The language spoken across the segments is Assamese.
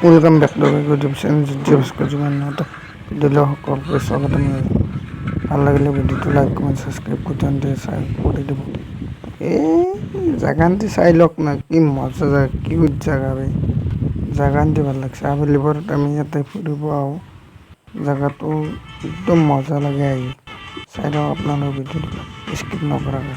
welcome back to my YouTube channel জিজ্ঞেস করছি মান্যতা দিলে সকলকে স্বাগতম ভাল লাগিলে ভিডিওটো লাইক কমেন্ট সাবস্ক্রাইব করতে করে দেব এই জাগানটি চাই লওক না কি মজা জায়গা কিউট জায়গা রে জাগানটি ভাল লাগছে আবেলি পৰত আমি ইয়াতে ফুৰিব আহোঁ জায়গাটো একদম মজা লাগে আহি চাই লওক আপোনালোকৰ ভিডিওটো স্কিপ নকৰাকৈ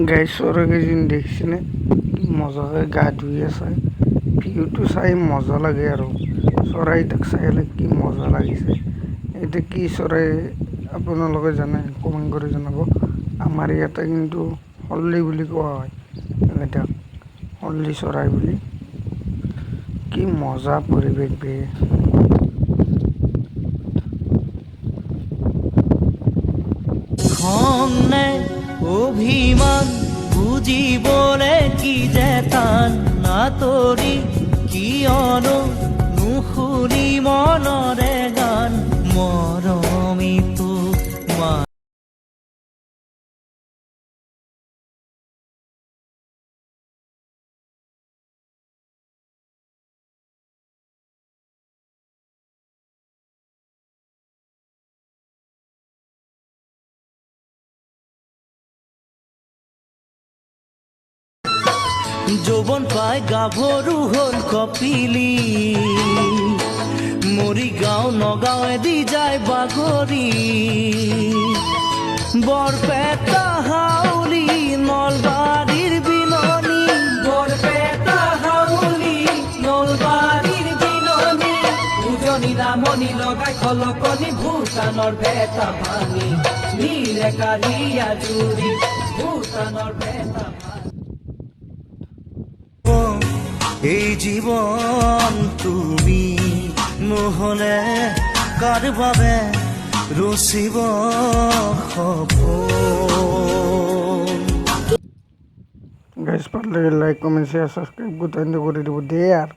গাই চৰাইকেইজনী দেখিছেনে মজাকৈ গা ধুই আছে ভিউটো চাই মজা লাগে আৰু চৰাইটাক চাই কি মজা লাগিছে এতিয়া কি চৰাই আপোনালোকে জানে কমেণ্ট কৰি জনাব আমাৰ ইয়াতে কিন্তু হল্লি বুলি কোৱা হয় এটাক হল্লি চৰাই বুলি কি মজা পৰিৱেশ বে খং নে অভিমান বুজিবলে কি যে টান নাতৰি কিয়নো নুশুনি মনৰে গান মৰমিতো যৌৱন পাই গাভৰু হ'ল কপিলি মৰিগাঁও নগাঁৱেদি যায় বাগৰি বৰপেটা হাউলি নলবাৰীৰ বিননি বৰপেটা হাউলি নলবাৰীৰ বিননি উজনি নামনি লগাই খলকনি ভূটানৰ ভেটা ভাঙি নীলে কাঢ়িয়া জুৰি ভূটানৰ ভেটা এই জীবন তুমি নহলে কার বাবে রচিব গাইজ ভাল লাগে লাইক কমেন্ট শেয়ার সাবস্ক্রাইব করতে করে দেবো দে আর